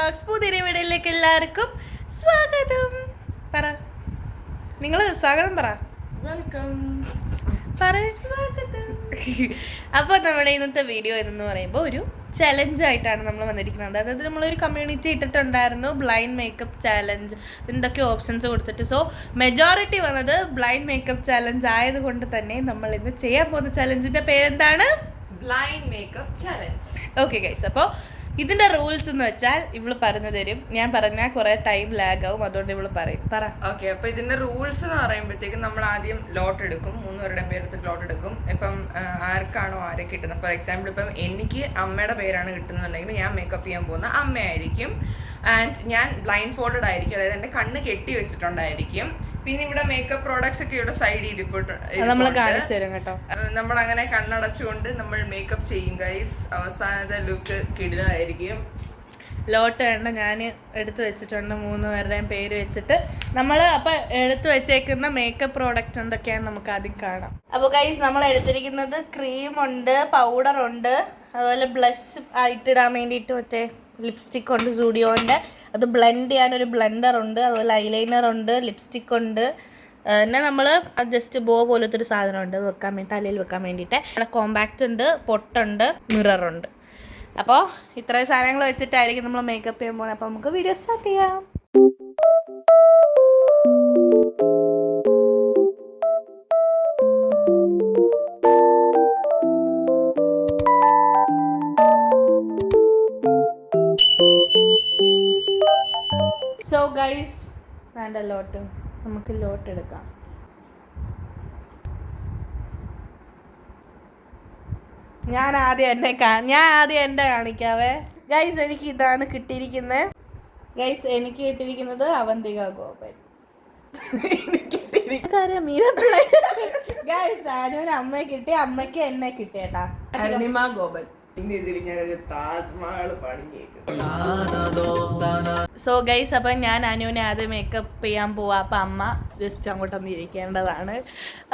Vlogs പുതിയ വീഡിയോയിലേക്ക് എല്ലാവർക്കും സ്വാഗതം. പറ, നിങ്ങൾ സ്വാഗതം പറ. വെൽക്കം. സ്വാഗതം. അപ്പോൾ നമ്മുടെ ഇന്നത്തെ വീഡിയോ എന്ന് പറയുമ്പോൾ ഒരു ചലഞ്ചായിട്ടാണ് നമ്മൾ വന്നിരിക്കുന്നത്. അതായത് നമ്മളൊരു കമ്മ്യൂണിറ്റി ഇട്ടിട്ടുണ്ടായിരുന്നു, ബ്ലൈൻഡ് മേക്കപ്പ് ചാലഞ്ച്, എന്തൊക്കെ ഓപ്ഷൻസ് കൊടുത്തിട്ട്. സോ മെജോറിറ്റി വന്നത് ബ്ലൈൻഡ് മേക്കപ്പ് ചാലഞ്ച് ആയതുകൊണ്ട് തന്നെ നമ്മൾ ഇന്ന് ചെയ്യാൻ പോകുന്ന ചലഞ്ചിൻ്റെ പേരെന്താണ്? Blind makeup challenge. Okay guys, അപ്പോൾ ഇതിന്റെ റൂൾസ് എന്ന് വെച്ചാൽ ഇവള് പറഞ്ഞു തരും. ഞാൻ പറഞ്ഞാൽ കുറെ ടൈം ലാഗ് ആവും, അതുകൊണ്ട് ഇവള് പറയും. പറ. ഓക്കെ, അപ്പൊ ഇതിന്റെ റൂൾസ് എന്ന് പറയുമ്പോഴത്തേക്കും നമ്മൾ ആദ്യം ലോട്ട് എടുക്കും, 3 പേരുടെ പേരെടുത്ത് ലോട്ട് എടുക്കും. ഇപ്പം ആർക്കാണോ ആരെ കിട്ടുന്നത്, ഫോർ എക്സാമ്പിൾ ഇപ്പം എനിക്ക് അമ്മയുടെ പേരാണ് കിട്ടുന്നുണ്ടെങ്കിൽ ഞാൻ മേക്കപ്പ് ചെയ്യാൻ പോകുന്ന അമ്മയായിരിക്കും. ആൻഡ് ഞാൻ ബ്ലൈൻഡ് ഫോൾഡഡ് ആയിരിക്കും, അതായത് എൻ്റെ കണ്ണ് കെട്ടി വെച്ചിട്ടുണ്ടായിരിക്കും. പിന്നെ ഇവിടെ മേക്കപ്പ് പ്രോഡക്ട്സ് ഒക്കെ ഇവിടെ സൈഡിൽ നമ്മൾ അങ്ങനെ കണ്ണടച്ചുകൊണ്ട് നമ്മൾ മേക്കപ്പ് ചെയ്യും ഗൈസ്. അവസാനത്തെ ലുക്ക് കിടിലായിരിക്കും. ലോട്ട് വേണ്ട, ഞാൻ എടുത്തു വെച്ചിട്ടുണ്ട് 3 പേരുടെയും പേര് വെച്ചിട്ട്. നമ്മൾ അപ്പം എടുത്തു വെച്ചേക്കുന്ന മേക്കപ്പ് പ്രോഡക്റ്റ് എന്തൊക്കെയാണെന്ന് നമുക്ക് ആദ്യം കാണാം. അപ്പോൾ ഗൈസ്, നമ്മൾ എടുത്തിരിക്കുന്നത് ക്രീമുണ്ട്, പൗഡറുണ്ട്, അതുപോലെ ബ്ലഷ് ആയിട്ടിടാൻ വേണ്ടിയിട്ട് മറ്റേ ലിപ്സ്റ്റിക് ഉണ്ട് സ്റ്റുഡിയോൻ്റെ, അത് ബ്ലെൻഡ് ചെയ്യാനൊരു ബ്ലെൻഡർ ഉണ്ട്, അതുപോലെ ഐലൈനർ ഉണ്ട്, ലിപ്സ്റ്റിക് ഉണ്ട്. പിന്നെ നമ്മൾ ജസ്റ്റ് ബോ പോലത്തെ ഒരു സാധനമുണ്ട് വെക്കാൻ വേണ്ടി, തലയിൽ വെക്കാൻ വേണ്ടിയിട്ട്. അവിടെ കോമ്പാക്റ്റ് ഉണ്ട്, പൊട്ടുണ്ട്, മിററുണ്ട്. അപ്പോൾ ഇത്രയും സാധനങ്ങൾ വെച്ചിട്ടായിരിക്കും നമ്മൾ മേക്കപ്പ് ചെയ്യാൻ പോകുന്നത്. അപ്പോൾ നമുക്ക് വീഡിയോ സ്റ്റാർട്ട് ചെയ്യാം. സോ ഗൈസ്, വേണ്ട ലോട്ട്, നമുക്ക് ലോട്ട് എടുക്കാം. ഞാൻ ആദ്യം എൻ്റെ കാണിക്കാവേ. ഗൈസ്, എനിക്ക് ഇതാണ് കിട്ടിയിരിക്കുന്നത്. ഗൈസ്, എനിക്ക് കിട്ടിയിരിക്കുന്നത് അവന്തിക ഗോപൻ. ഗൈസ്, ആനുവിന് അമ്മയെ കിട്ടി, അമ്മയ്ക്ക് എന്നെ കിട്ടിയേട്ടാ. അരുണിമ ഗോപൻ. സോ ഗൈസ്, അപ്പം ഞാൻ അനുവിനെ ആദ്യം മേക്കപ്പ് ചെയ്യാൻ പോവാ. അപ്പം അമ്മ ജസ്റ്റ് അങ്ങോട്ടൊന്ന് ഇരിക്കേണ്ടതാണ്.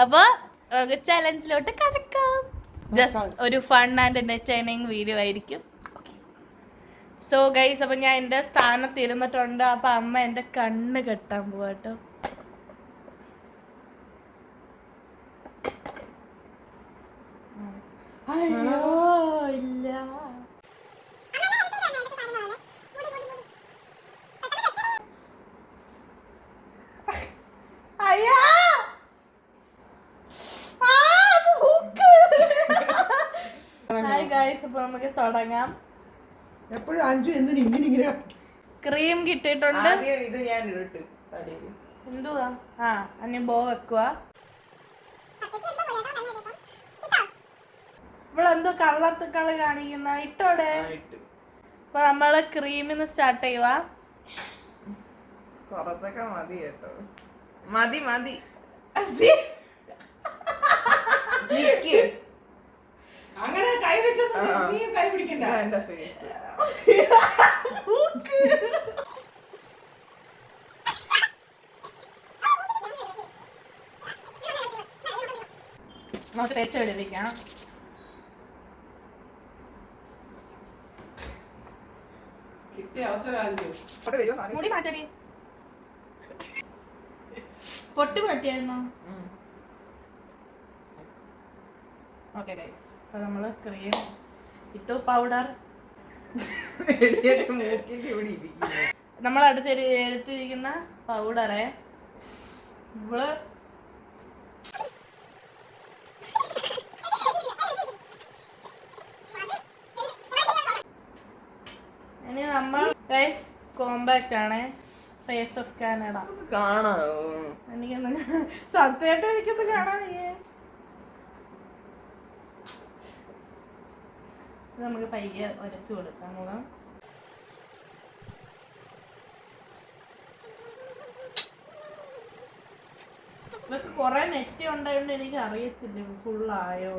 അപ്പോൾ ചലഞ്ചിലോട്ട് കടക്കാം. ജസ്റ്റ് ഒരു ഫൺ ആൻഡ് എൻ്റർടൈനിങ് വീഡിയോ ആയിരിക്കും. സോ ഗൈസ്, അപ്പം ഞാൻ എൻ്റെ സ്ഥാനത്ത് ഇരുന്നിട്ടുണ്ട്. അപ്പം അമ്മ എൻ്റെ കണ്ണ് കെട്ടാൻ പോവാട്ടോ. അയ്യോ ഇല്ല. ഹായ് ഗൈസ്, അപ്പൊ നമുക്ക് തുടങ്ങാം. എപ്പോഴും അഞ്ചു എന്തിനാ ക്രീം കിട്ടിയിട്ടുണ്ട്. ഇത് ഞാൻ ഇട്ട് എന്തുവാ? അനി ബോ വെക്കുക. ഇവളെന്തോ കള്ളത്തുക്കള് കാണിക്കുന്ന ഇട്ടോടെ. അപ്പൊ നമ്മള് ക്രീമിന്ന് സ്റ്റാർട്ട് ചെയ്യുക. കുറച്ചൊക്കെ മതി കേട്ടോ. മതി മതി. അങ്ങനെ കൈ വെച്ചോ, നീ കൈ പിടിക്കണ്ട. എന്റെ ഫേസ് നമുക്ക് തെച്ചെടുപ്പിക്കാം. മുടി മാറ്റടി. പൊട്ട് മാറ്റിയായിരുന്നോ? ഓക്കെ ഗൈസ്, അപ്പോൾ നമ്മൾ ക്രീം ഇട്ടു, പൗഡർ നമ്മൾ എടുത്തിരിക്കുന്ന പൗഡറെ ഇവള് ഇനി നമ്മൾ ഗൈസ് കോമ്പാക്റ്റ് ആണ്, ഫേസ് സ്കാൻ ഇടാം. കാണാമോ? എനിക്കൊന്നും സത്യമായിട്ട് എനിക്കൊന്നും കാണാൻ വയ്യേ. നമുക്ക് പയ്യെ ഉരച്ചു കൊടുക്കാം. മുഖം ഇതൊക്കെ കുറെ നെറ്റ് ഉണ്ടായോണ്ട് എനിക്ക് അറിയത്തില്ല ഫുള്ളായോ.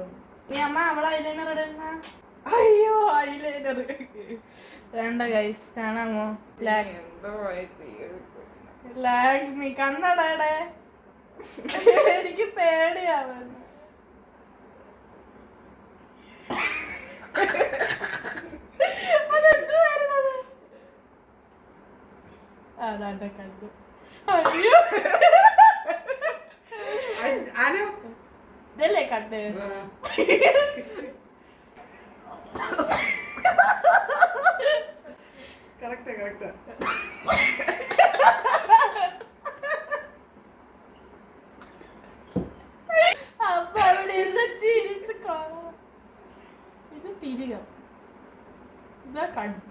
നീ അമ്മ അവളെ ഐലൈനർ ഇടുന്ന. അയ്യോ ഐലൈനർ വേണ്ട ഗൈസ്, കാണാമോ? നീ കണ്ണടയുടെ എനിക്ക് പേടിയാവുന്നു. അതാന്റെ കണ്ടു. അയ്യോ അനു ഇതല്ലേ കണ്ട്? Correct correct. അപ്പൊ അവിടെ ഇരുന്ന് ചിരിച്ച് കാണാം. ഇത് തിരിക ഇതാ കണ്ടു.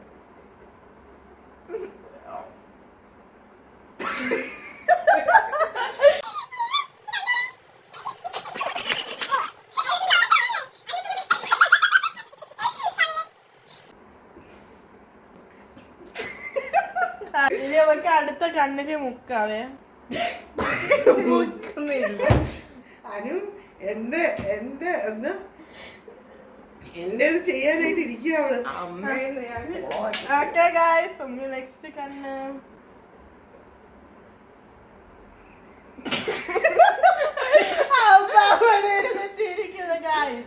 ഇനി നമുക്ക് അടുത്ത കണ്ണില് മുക്കാവേ. മുക്കുന്നില്ല അനു. എന്റെ എന്റെ എന്താ എന്റെ ഇത് ചെയ്യാനായിട്ട് ഇരിക്കുക അവള്. അമ്മേന്ന് ഞാൻ ഓക്കേ ഗായ്സ്, നമുക്ക് നെക്സ്റ്റ് കണ്ണ്. അപ്പൊ അവിടെ ഇരുന്ന് ചിരിക്കുന്നു ഗായ്സ്.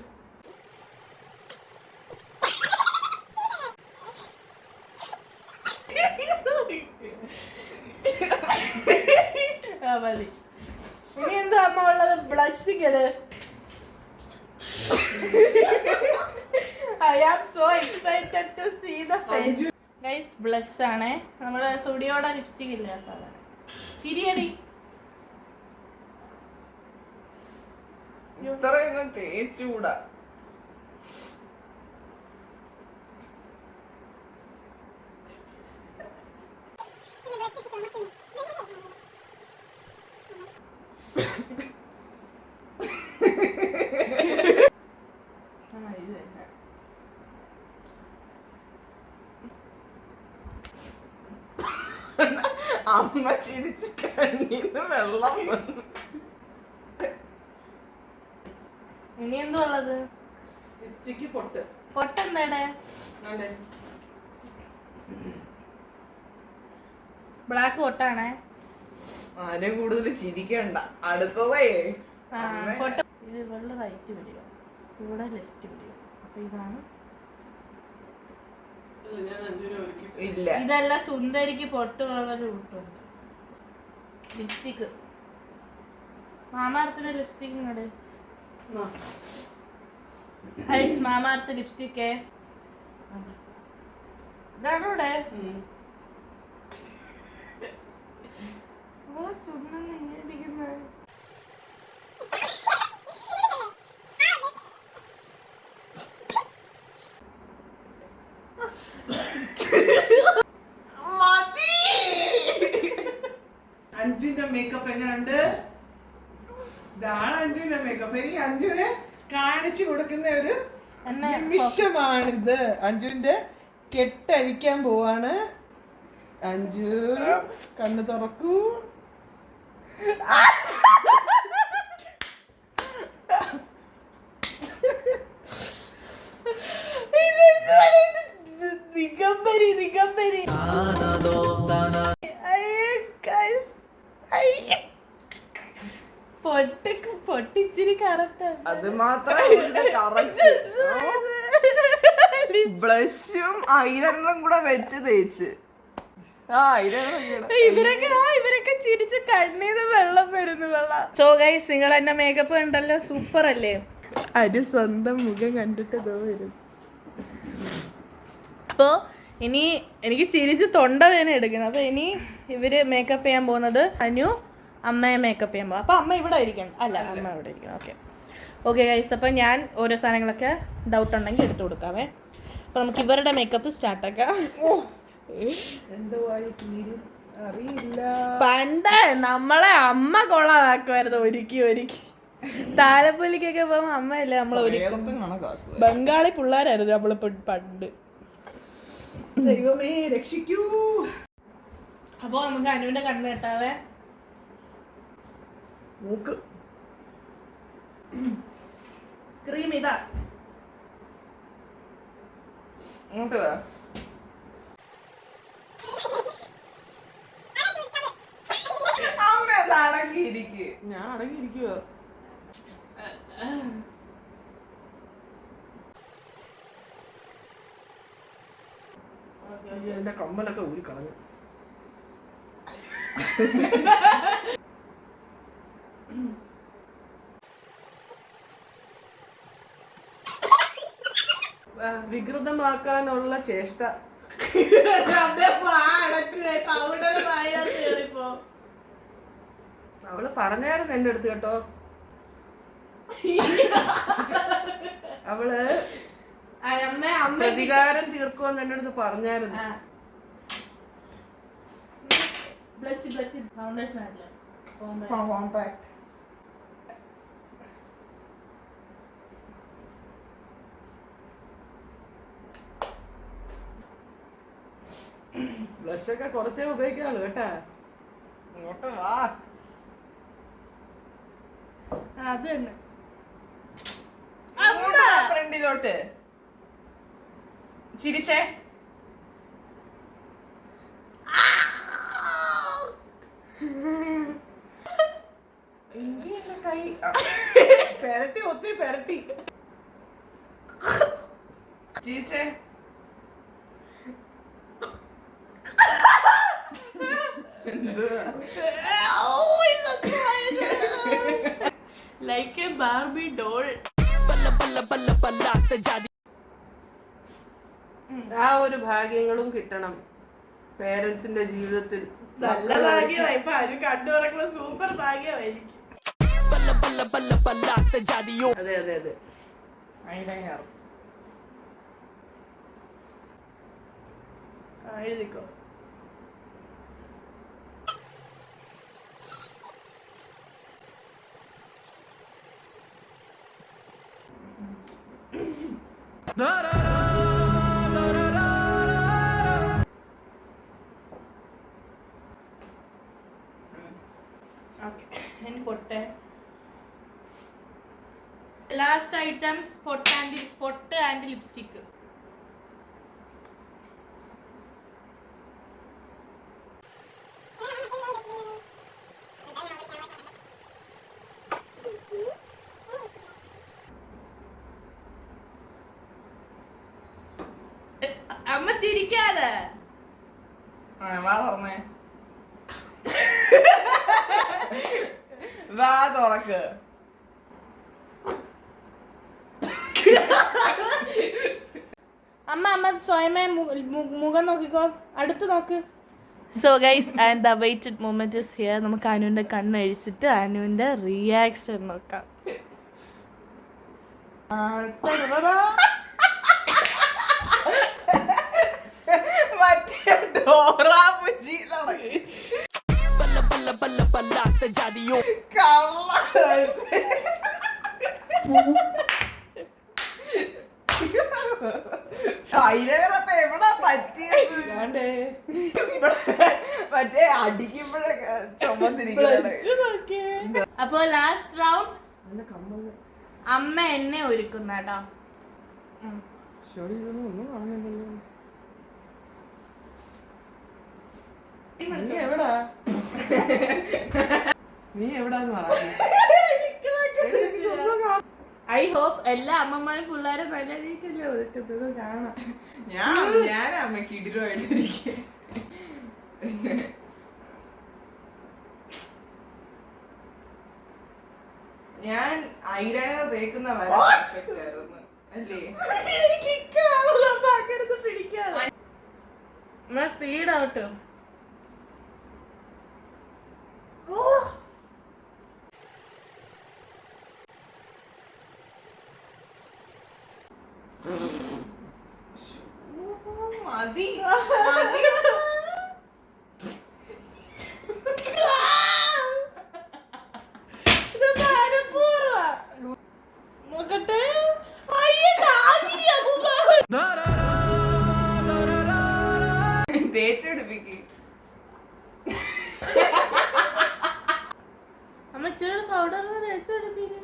മതി. ഇനി എന്താ അമ്മ ഉള്ളത്? ബ്ലഷിങ്ങ്. I am so excited to see the face. Guys, blush ആണേ. നമ്മുടെ സ്റ്റുഡിയോടെ ലിപ്സ്റ്റിക് ഇല്ല സാധാരണ. ചിരിയടി. ഇത്രയൊന്നും തേച്ചൂടാ. അമ്മ ചിരിച്ച് കണ്ണീന്ന് വെള്ളം വന്നു. ഇനി എന്താ ഉള്ളത്? ലിപ്സ്റ്റിക്ക് പൊട്ട്. പൊട്ടെന്താടെ? ബ്ലാക്ക് പൊട്ടാണേ. ആരെ കൂടുതൽ ചിരിക്കണ്ട. അടുത്തതേ പൊട്ട്. ഇത് വെള്ള റൈറ്റ് വരിക, ഇവിടെ ലെഫ്റ്റ് വരിക. അപ്പൊ ഇതാണ്. ഇല്ല, ഇതല്ല സുന്ദരിക്ക് പൊട്ട് കളർ കിട്ടുന്നുണ്ട്. ലിപ്സ്റ്റിക്ക് മാമാർത്തിന്റെ ലിപ്സ്റ്റിക് ഇങ്ങോട്ട്. മാമാർത്ത് ലിപ്സ്റ്റിക്ക് ഇതാണ് ഇവിടെ. ചുമന്ന് ഇങ്ങനെ ഇരിക്കുന്നത്. അഞ്ജുവിന്റെ മേക്കപ്പ് എങ്ങനെയുണ്ട്? ഇതാണ് അഞ്ജുവിന്റെ മേക്കപ്പ്. എനിക്ക് അഞ്ജുവിനെ കാണിച്ചു കൊടുക്കുന്ന ഒരു നിമിഷമാണിത്. അഞ്ജുവിന്റെ കെട്ടഴിക്കാൻ പോവാണ്. അഞ്ജു കണ്ണ് തുറക്കൂ. ദിഗംബരി ദിഗംബരി. പൊട്ടക്ക് പൊട്ടിച്ചിരി കറക്റ്റ്. അത് മാത്രമേ കറക്റ്റ്. ബ്ലഷും ഐലൈനറും കൂടെ വെച്ച് തേച്ച്. ഇവരൊക്കെ ചിരിച്ച് കണ്ണീന്ന് വെള്ളം വരുന്നു. വെള്ളം. സോ ഗൈസ്, നിങ്ങൾ എന്നെ മേക്കപ്പ് കണ്ടല്ലോ, സൂപ്പർ അല്ലേ? അത് സ്വന്തം മുഖം കണ്ടിട്ട് ഇതോ വരും. അപ്പോൾ ഇനി എനിക്ക് ചിരിച്ച് തൊണ്ട വേദന എടുക്കുന്നത്. അപ്പോൾ ഇനി ഇവര് മേക്കപ്പ് ചെയ്യാൻ പോകുന്നത് അനു അമ്മയെ മേക്കപ്പ് ചെയ്യാൻ പോകും. അപ്പോൾ അമ്മ ഇവിടെ ഇരിക്കണം. അല്ല, അമ്മ ഇവിടെ ഇരിക്കണം. ഓക്കെ ഗൈസ്, അപ്പോൾ ഞാൻ ഓരോ സാധനങ്ങളൊക്കെ ഡൗട്ട് ഉണ്ടെങ്കിൽ എടുത്തു കൊടുക്കാവേ. അപ്പോൾ നമുക്ക് ഇവരുടെ മേക്കപ്പ് സ്റ്റാർട്ടാക്കാം. അറിയില്ല, പണ്ട് നമ്മളെ അമ്മ കൊള്ളാക്കുമായിരുന്നു. ഒരുക്കി താലപ്പൊലിക്കൊക്കെ പോകുമ്പോ അമ്മയല്ലേ നമ്മളെ ഒരുക്കും. ബംഗാളി പിള്ളേരായിരുന്നു നമ്മളിപ്പോ പണ്ട്. ദൈവമേ രക്ഷിക്കൂ. അപ്പൊ നമുക്ക് അനുവിന്റെ കണ്ണ് കെട്ടാവേ. മൂക്ക് ക്രീം ഇതാ. അങ്ങോട്ട് വാ. അമ്മ അടങ്ങിയിരിക്കുക. ഞാൻ അടങ്ങിയിരിക്കുവോ? എന്റെ കമ്മലൊക്കെ ഊരി കളഞ്ഞു. വികൃതമാക്കാനുള്ള ചേഷ്ട. അവള് പറഞ്ഞായിരുന്നു എന്റെ അടുത്ത് കേട്ടോ. അവള് പ്രതികാരം തീർക്കുമെന്ന് എന്റെ അടുത്ത് പറഞ്ഞായിരുന്നു. ബ്ലഷൊക്കെ കുറച്ചേ ഉപയോഗിക്കാളൂ കേട്ടാ. ഇങ്ങോട്ട് വാ. അത് തന്നെ ഫ്രണ്ടിലോട്ട് ചിരിച്ചേ. ഇന്ത്യയുടെ കൈ പെരട്ടി, ഒത്തിരി പെരട്ടി. ചിരിച്ചേ. Like a Barbie doll. ആ ഒരു ഭാഗ്യങ്ങളും കിട്ടണം പേരൻസിന്റെ ജീവിതത്തിൽ. നല്ല ഭാഗ്യമായി. ഇപ്പൊ ആരും കണ്ടു തുറക്കുന്ന സൂപ്പർ ഭാഗ്യമായിരിക്കും. അതെ അതെ അതെ. ഐലൈനർ എഴുതിക്കോ. പൊട്ടെ ലാസ്റ്റ് ഐറ്റംസ് പൊട്ട് ആൻഡ് ലിപ്സ്റ്റിക്. അമ്മ ചിരിക്കാതെ. വാ തുറന്നേ. വാ തുറക്ക്. അമ്മ സ്വയമേ മുഖം നോക്കിക്കോ, അടുത്ത് നോക്ക്. So guys and the waited moment is here. നമുക്ക് അനുവിന്റെ കണ്ണഴിച്ചിട്ട് അനുവിന്റെ റിയാക്ഷൻ നോക്കാം. അതിനപ്പ എവിടാ പറ്റിയത്? മറ്റേ അടിക്കുമ്പോഴൊക്കെ ചുമന്നിരിക്കുന്നത്. അപ്പൊ ലാസ്റ്റ് റൗണ്ട് അമ്മ എന്നെ ഒരുക്കുന്ന കേട്ടോ. നീ എവിടാന്ന് പറ. ഐ ഹോപ്പ് എല്ലാ അമ്മമാരും പിള്ളേരെ നല്ല രീതിക്കല്ലേ ഒരുക്കുന്നത് കാണാം. ഞാൻ അമ്മക്ക് ഇടിലുമായിട്ടിരിക്കെ. ഞാൻ ഐലൈനർ തേക്കുന്ന വരെ പെർഫെക്റ്റ് ആയിരുന്നു അല്ലേ? സ്പീഡ് ആവട്ടോ. മതി. നോക്കട്ടെ. തേച്ചെടുപ്പിക്ക്. അമ്മ ഇച്ചിരി പൗഡർ തേച്ചെടുപ്പിന്.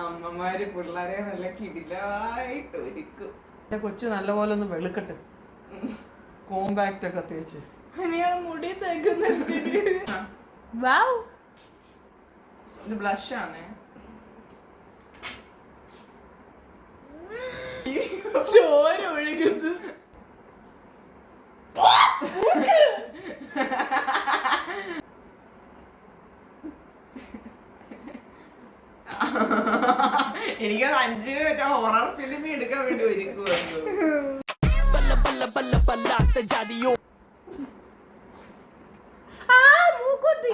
അമ്മമാര് പിള്ളേരെ നല്ല കിടിലായിട്ട് ഒരുക്കും. എന്റെ കൊച്ചു നല്ലപോലെ ഒന്ന് വെളുക്കട്ടെ, കോമ്പാക്റ്റ് ഒക്കെ തേച്ച്. മുടി തേക്കുന്ന ഇത് ബ്ലഷ് ആണ്. ചോര ഒഴുകുന്നു. എനിക്കത് 5 മറ്റേ ഹൊറർ ഫിലിം എടുക്കാൻ വേണ്ടി ഒരുക്കുവായിരുന്നു. മൂക്കുത്തി.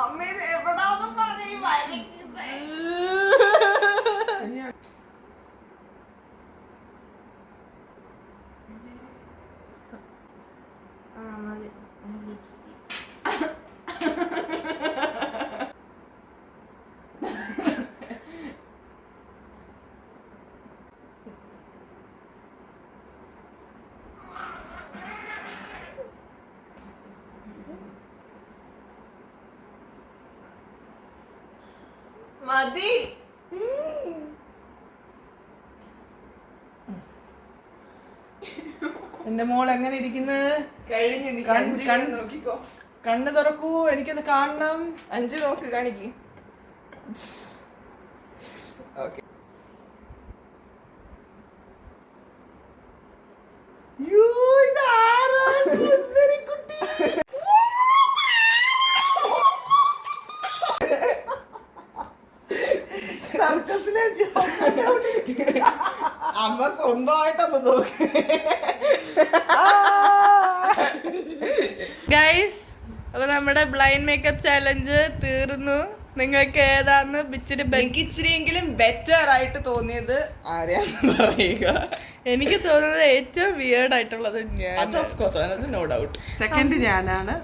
അമ്മ ഇത് എവിടാന്ന് പറഞ്ഞ ഈ വരയ്ക്കുന്നേ? മതി. എന്റെ മോൾ എങ്ങനെ ഇരിക്കുന്നത്? കഴിഞ്ഞു. നീ കണ്ണ് 5 കണ്ണ് നോക്കിക്കോ. കണ്ണ് തുറക്കൂ, എനിക്കൊന്ന് കാണണം. 5 നോക്ക്, കാണിക്ക്. ഓക്കെ. സർക്കസിലെ അമ്മ സ്വന്തമായിട്ടൊന്ന് നോക്ക്. ഗൈസ്, അപ്പൊ നമ്മുടെ ബ്ലൈൻഡ് മേക്കപ്പ് ചാലഞ്ച് തീർന്നു. നിങ്ങൾക്ക് ഏതാന്ന് എനിക്ക് ഇച്ചിരിയെങ്കിലും ബെറ്റർ ആയിട്ട് തോന്നിയത് ആരെയാണെന്ന് പറയുക. എനിക്ക് തോന്നുന്നത് ഏറ്റവും വിയേർഡ് ആയിട്ടുള്ളത് ഞാൻ. അത് ഓഫ് കോഴ്സ്, അതിനകത്ത് നോ ഡൗട്ട്. സെക്കൻഡ് ഞാനാണ്.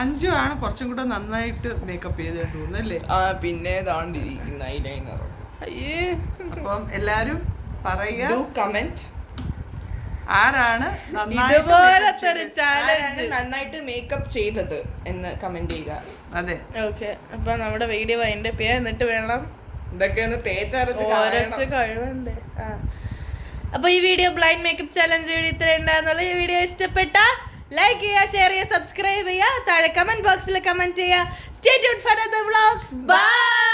അഞ്ചു ആണ് കുറച്ചും കൂടെ നന്നായിട്ട് മേക്കപ്പ് ചെയ്ത് തോന്നുന്നല്ലേ? പിന്നെ ഇതാണ്ടിരിക്കുന്ന ഐലൈനർ. അയ്യേ, അപ്പം എല്ലാരും പറയുക ഡു കമന്റ് ആരാണ് ഇതുപോലത്തെ ഒരു ചാലഞ്ച് നന്നായിട്ട് മേക്കപ്പ് ചെയ്തത് എന്ന് കമന്റ് ചെയ്യുക. അതെ. ഓക്കെ, അപ്പൊ നമ്മുടെ വീഡിയോ വൈൻഡപ്പ് ചെയ്യാൻ, എന്നിട്ട് വേണം ഇതൊക്കെ ഒന്ന് ഓരച്ച് കഴിവുണ്ട്. അപ്പൊ ഈ video blind makeup challenge video ഇത്ര ഉണ്ടായിരുന്നുള്ളൂ. ഈ വീഡിയോ ഇഷ്ടപ്പെട്ട ലൈക്ക് ചെയ്യുക, ഷെയർ ചെയ്യുക, സബ്സ്ക്രൈബ് ചെയ്യുക, താഴെ കമന്റ് ബോക്സിൽ കമന്റ് ചെയ്യുക. Stay tuned for the vlog. By.